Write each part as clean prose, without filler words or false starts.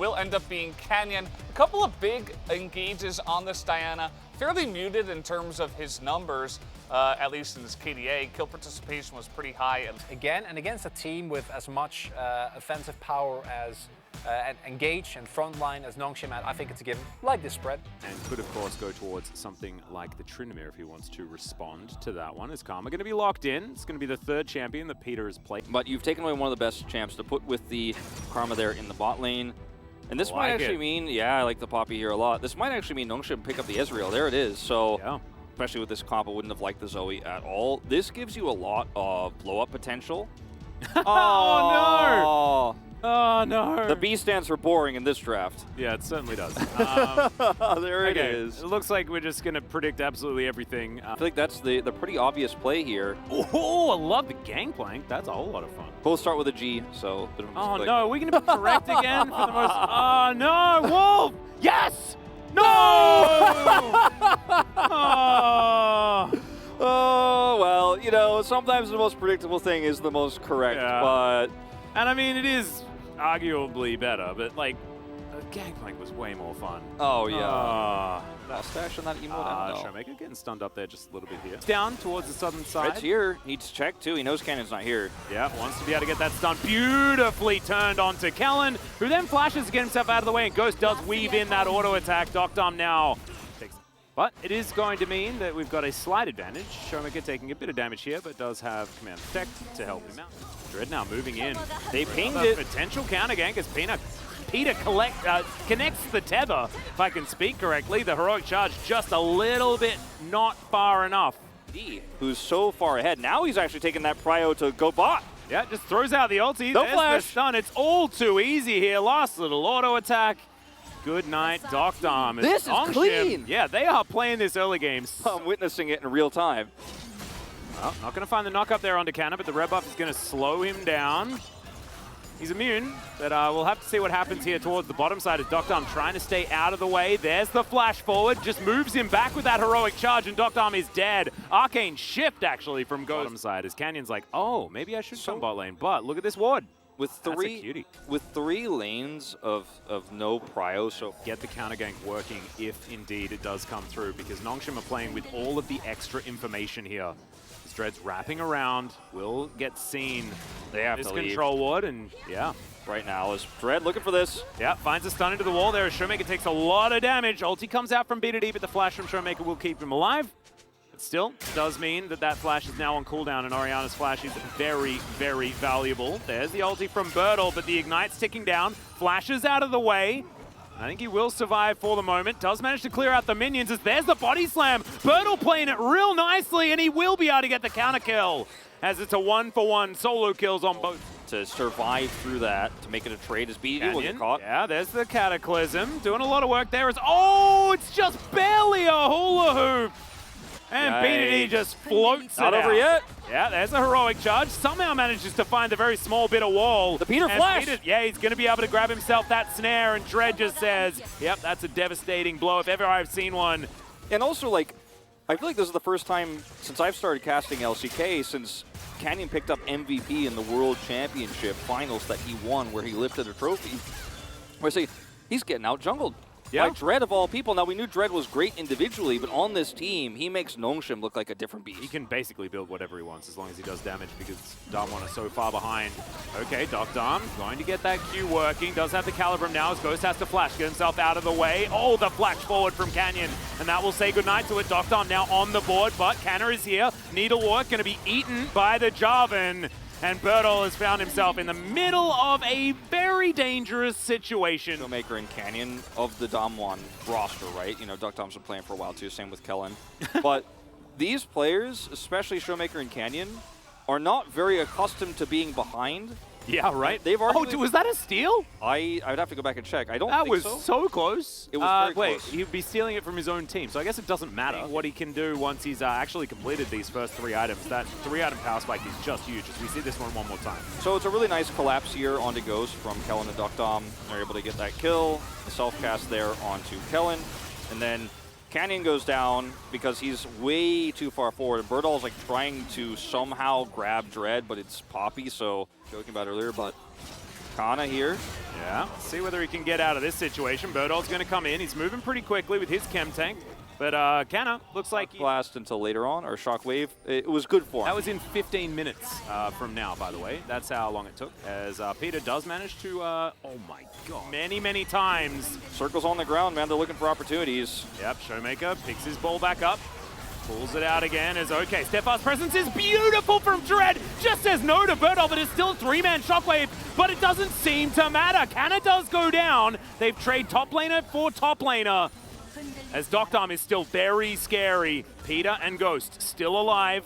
will end up being Canyon. A couple of big engages on this Diana. Fairly muted in terms of his numbers, at least in his KDA. Kill participation was pretty high. Again, and against a team with as much offensive power as and engage and frontline as Nongshim, I think it's a given. Like this spread. And could, of course, go towards something like the Tryndamere if he wants to respond to that one. Is Karma going to be locked in? It's going to be the third champion that Peter has played. But you've taken away one of the best champs to put with the Karma there in the bot lane. And this might actually mean, yeah, I like the Poppy here a lot. This might actually mean Nongshim pick up the Ezreal. There it is. So, yeah. Especially with this comp, I wouldn't have liked the Zoe at all. This gives you a lot of blow-up potential. Oh, no! Oh, no. The B stands for boring in this draft. Yeah, it certainly does. There it is. It looks like we're just going to predict absolutely everything. I feel like that's the pretty obvious play here. Oh, I love the gangplank. That's a whole lot of fun. Both start with a G, so... Bit of a oh, no. Are we going to be correct again for the most... Oh, no. Wolf! Yes! No! Oh. Oh, well, you know, sometimes the most predictable thing is the most correct, but... And I mean, it is arguably better, but like, the gangplank was way more fun. Oh, yeah. Mustache on that emote. Showmaker getting stunned up there just a little bit here. Down towards the southern side. Red's here. Needs to check, too. He knows Cannon's not here. Yeah, wants to be able to get that stun beautifully turned onto Kellen, who then flashes to get himself out of the way, and Ghost does weave in that auto attack. Docdom now takes. But it is going to mean that we've got a slight advantage. Showmaker taking a bit of damage here, but does have Command Protect to help him out. Dread now moving in. They pinged it. Potential counter gank as Peter connects the tether, if I can speak correctly. The heroic charge just a little bit not far enough. Who's so far ahead. Now he's actually taking that prio to go bot. Yeah, just throws out the ulti. No flash. The stun. It's all too easy here. Last little auto attack. Good night, Docdom. This is clean. Yeah, they are playing this early game. I'm witnessing it in real time. Well, not going to find the knock up there onto Cannon, but the red buff is going to slow him down. He's immune, but we'll have to see what happens here towards the bottom side as Docdom trying to stay out of the way. There's the flash forward, just moves him back with that heroic charge, and Docdom is dead. Arcane shift, actually, from Ghost. Bottom side as Canyon's like, oh, maybe I should come bot lane, but look at this ward. With three lanes of no prio, so get the counter gank working if indeed it does come through, because Nongshim are playing with all of the extra information here. Dread's wrapping around, will get seen. They have this to leave. Control ward, and yeah. Right now is Dread looking for this. Yeah, finds a stun into the wall there. Showmaker takes a lot of damage. Ulti comes out from B to D, but the flash from Showmaker will keep him alive. But still, does mean that that flash is now on cooldown, and Orianna's flash is very, very valuable. There's the ulti from Burdol, but the Ignite's ticking down. Flashes out of the way. I think he will survive for the moment. Does manage to clear out the minions as there's the body slam. Burdol playing it real nicely, and he will be able to get the counter kill as it's a 1-for-1 solo kills on both. To survive through that, to make it a trade as BD will get caught. Yeah, there's the Cataclysm. Doing a lot of work there. It's just barely a hula hoop. And BDD just floats Not over yet. Yeah, there's a heroic charge. Somehow manages to find a very small bit of wall. The Peter flash. Yeah, he's going to be able to grab himself that snare, and Dread just says, yep, that's a devastating blow if ever I've seen one. And also, like, I feel like this is the first time since I've started casting LCK since Canyon picked up MVP in the World Championship Finals that he won, where he lifted a trophy. Where I say, he's getting out jungled. Yeah. By Dread of all people. Now, we knew Dread was great individually, but on this team, he makes Nongshim look like a different beast. He can basically build whatever he wants as long as he does damage, because Darmon is so far behind. Okay, Docdom going to get that Q working. Does have the Calibrum now as Ghost has to flash, get himself out of the way. Oh, the flash forward from Canyon, and that will say goodnight to it. Docdom now on the board, but Canner is here. Needlework going to be eaten by the Jarvan. And Burdol has found himself in the middle of a very dangerous situation. Showmaker and Canyon of the Damwon roster, right? You know, Docdom's been playing for a while too, same with Kellen. But these players, especially Showmaker and Canyon, are not very accustomed to being behind. Yeah, right. They've already. Oh, was that a steal? I'd have to go back and check. I don't think so. That was so close. It was very close. He'd be stealing it from his own team, so I guess it doesn't matter what he can do once he's actually completed these first 3 items. That 3-item power spike is just huge as we see this one more time. So it's a really nice collapse here onto Ghost from Kellen and Docdom. They're able to get that kill. The self-cast there onto Kellen. And then Canyon goes down because he's way too far forward. And Burdol's like trying to somehow grab Dread, but it's Poppy, so joking about earlier, but Kana here. Yeah, see whether he can get out of this situation. Burdol's going to come in. He's moving pretty quickly with his chem tank. But Kana looks like blast until later on, or shockwave. It was good for him. That was in 15 minutes from now, by the way. That's how long it took. As Peter does manage to, oh my god, many times. Circles on the ground, man. They're looking for opportunities. Yep, Showmaker picks his ball back up. Pulls it out again as okay. Steadfast presence is beautiful from Dread. Just says no to Burdol, but it's still a 3-man shockwave. But it doesn't seem to matter. Kana does go down. They've traded top laner for top laner. As Doctom is still very scary. Peter and Ghost still alive.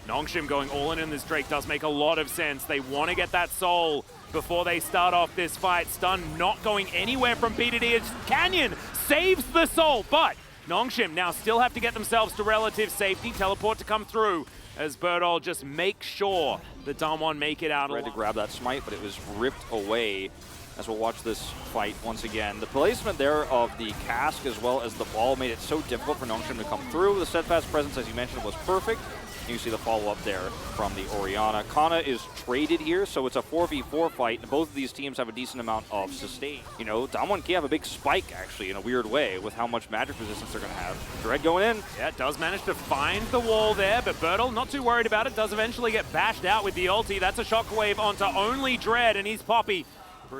Nongshim going all in this Drake does make a lot of sense. They want to get that soul before they start off this fight. Stun not going anywhere from BDD. Canyon saves the soul, but Nongshim now still have to get themselves to relative safety. Teleport to come through as Burdol just makes sure the Damwon make it out. Tried to grab that smite, but it was ripped away. As we'll watch this fight once again. The placement there of the cask as well as the ball made it so difficult for Nongshim to come through. The steadfast presence, as you mentioned, was perfect. You see the follow-up there from the Orianna. Kana is traded here, so it's a 4v4 fight, and both of these teams have a decent amount of sustain. You know, Damwon can have a big spike, actually, in a weird way, with how much magic resistance they're going to have. Dread going in. Yeah, does manage to find the wall there, but Burdol, not too worried about it, does eventually get bashed out with the ulti. That's a shockwave onto only Dread, and he's Poppy.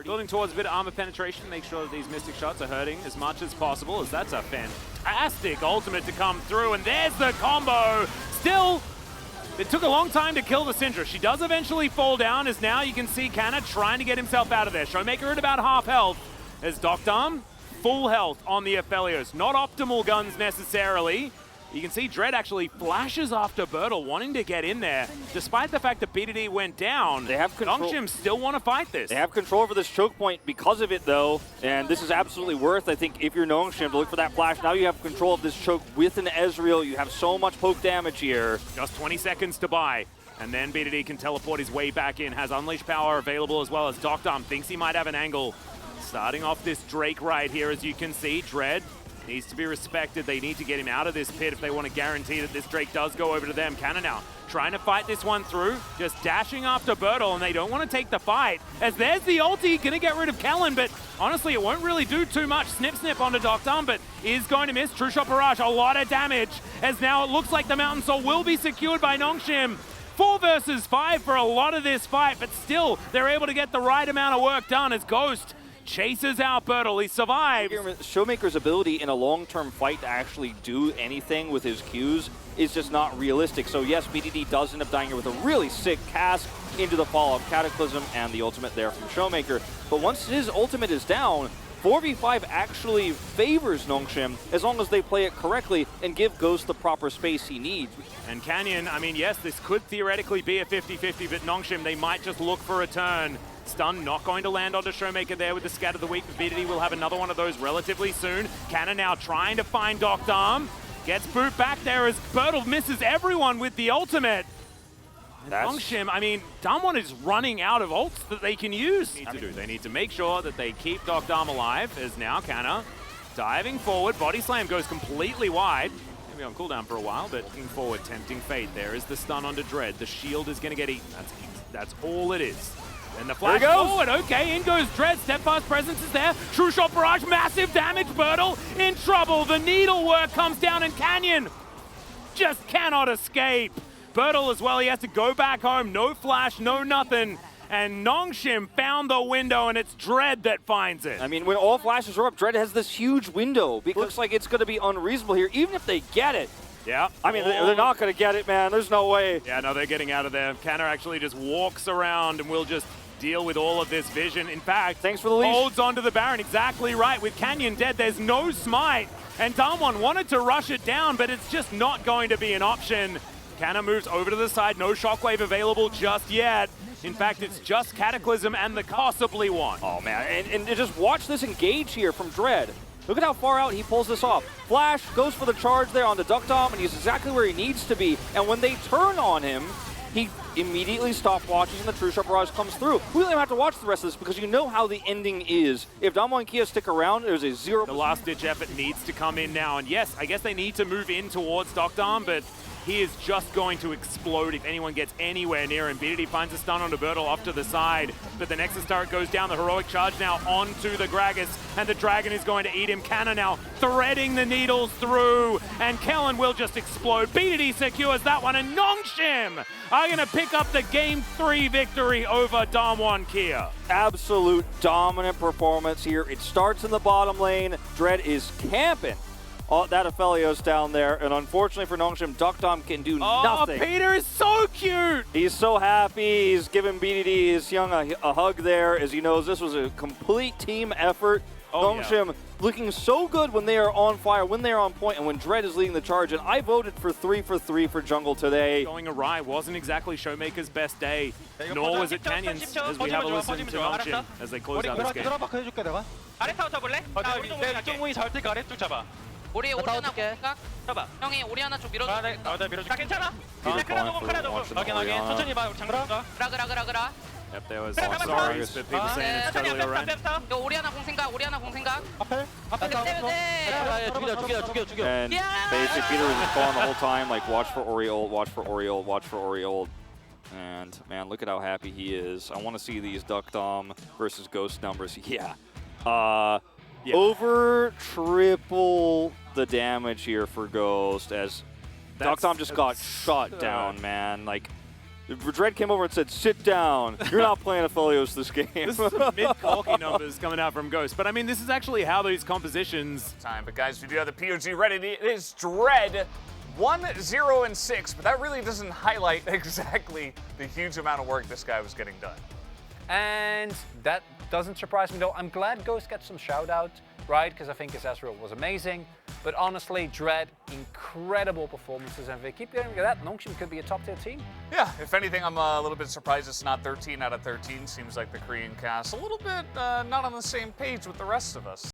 Building towards a bit of armor penetration, make sure that these Mystic shots are hurting as much as possible, as that's a fantastic ultimate to come through, and there's the combo. Still, it took a long time to kill the Syndra. She does eventually fall down, as now you can see Kana trying to get himself out of there. Showmaker at about half health, as Doctom full health on the Aphelios. Not optimal guns necessarily. You can see Dread actually flashes after Burdol, wanting to get in there. Despite the fact that BDD went down, they have control. Nongshim still want to fight this. They have control over this choke point because of it, though. And this is absolutely worth, I think, if you're Nongshim, to look for that flash. Now you have control of this choke with an Ezreal. You have so much poke damage here. Just 20 seconds to buy. And then BDD can teleport his way back in. Has Unleash power available as well as Doctom thinks he might have an angle. Starting off this Drake right here, as you can see. Dread needs to be respected. They need to get him out of this pit if they want to guarantee that this Drake does go over to them. Kana now trying to fight this one through, just dashing after Burdol, and they don't want to take the fight. As there's the ulti, gonna get rid of Kellen, but honestly, it won't really do too much. Snip onto Doctom, but is going to miss. True Shot Barrage, a lot of damage, as now it looks like the Mountain Soul will be secured by Nongshim. 4 versus 5 for a lot of this fight, but still, they're able to get the right amount of work done as Ghost chases out Burdol. He survives. Showmaker's ability in a long-term fight to actually do anything with his Qs is just not realistic. So yes, BDD does end up dying here with a really sick cask into the fall of Cataclysm and the ultimate there from Showmaker. But once his ultimate is down, 4v5 actually favors Nongshim as long as they play it correctly and give Ghost the proper space he needs. And Canyon, I mean, yes, this could theoretically be a 50-50, but Nongshim, they might just look for a turn. Stun not going to land onto Showmaker there with the Scat of the Week. BDD will have another one of those relatively soon. Kana now trying to find Doctom. Gets boot back there as Burdol misses everyone with the ultimate. Nongshim, I mean, Damwon is running out of ults that they can use. They need to make sure that they keep Doctom alive, as now Kana diving forward. Body slam goes completely wide. Maybe on cooldown for a while, but looking forward, tempting fate. There is the stun onto Dread. The shield is going to get eaten. That's all it is. And the flash forward, okay, in goes Dread, steadfast presence is there, True Shot Barrage, massive damage, Burdol in trouble, the needlework comes down and Canyon just cannot escape. Burdol as well, he has to go back home, no flash, no nothing, and Nongshim found the window and it's Dread that finds it. I mean, when all flashes are up, Dread has this huge window, because looks like it's going to be unreasonable here, even if they get it. Yeah. I mean, they're not going to get it, man, there's no way. Yeah, no, they're getting out of there. Kana actually just walks around and will just deal with all of this vision. In fact, thanks for the leash. Holds onto the Baron, exactly right. With Canyon dead, there's no smite. And Damwon wanted to rush it down, but it's just not going to be an option. Kana moves over to the side, no shockwave available just yet. In fact, it's just Cataclysm and the possibly one. Oh man, and just watch this engage here from Dread. Look at how far out he pulls this off. Flash goes for the charge there on the Doctom, and he's exactly where he needs to be. And when they turn on him, he immediately stopwatches and the True Shot Barrage comes through. We don't even have to watch the rest of this because you know how the ending is. If Damwon and Kia stick around, there's a 0%. The last-ditch effort needs to come in now. And yes, I guess they need to move in towards Doctom, but he is just going to explode if anyone gets anywhere near him. BDD finds a stun onto Burdol off to the side, but the Nexus turret goes down. The heroic charge now onto the Gragas, and the Dragon is going to eat him. Canna now threading the needles through, and Kellen will just explode. BDD secures that one, and Nongshim are going to pick up the Game 3 victory over Damwon Kia. Absolute dominant performance here. It starts in the bottom lane. Dread is camping. That Aphelios down there, and unfortunately for Nongshim, Duckdom can do nothing. Peter is so cute! He's so happy. He's giving BDD his young a hug there, as he knows this was a complete team effort. Nongshim looking so good when they are on fire, when they are on point, and when Dread is leading the charge. And I voted for 3 for 3 for jungle today. Going awry wasn't exactly Showmaker's best day, nor was it Canyon's, as we have a listen to Nongshim as they close out this game. 아래 타워 잡을래? 나 이쪽 무이 잘 때가 아래쪽 잡아. 우리 오리아나 공각 잡아. 형이 오리아나 쪽 밀어줘. 나 밀어줄게. 나 괜찮아. 크라 조금 크라 조금. 확인. 천천히 봐. 우리 장난 가. 그라. Yep, there was some sorries, but people saying it's totally alright. 이거 오리아나 공 생각. 앞에 죽여. And basically Peter was calling the whole time, like, watch for Ori ult, watch for Ori ult, watch for Ori ult. And man, look at how happy he is. I want to see these Duckdom versus Ghost numbers. Yeah. Over triple the damage here for Ghost, as Duckdom just got shot down, man. Like, Dread came over and said, sit down. You're not playing Aphelios this game. This is some mid-corky numbers coming out from Ghost. But I mean, this is actually how these compositions... But guys, we do have the POG ready. It is Dread 1-0-6, but that really doesn't highlight exactly the huge amount of work this guy was getting done. And that doesn't surprise me, though. I'm glad Ghost gets some shout-out, right? Because I think his Ezreal was amazing. But honestly, Dread, incredible performances. And if they keep getting that, Nongshim could be a top-tier team. Yeah, if anything, I'm a little bit surprised it's not 13 out of 13. Seems like the Korean cast a little bit not on the same page with the rest of us.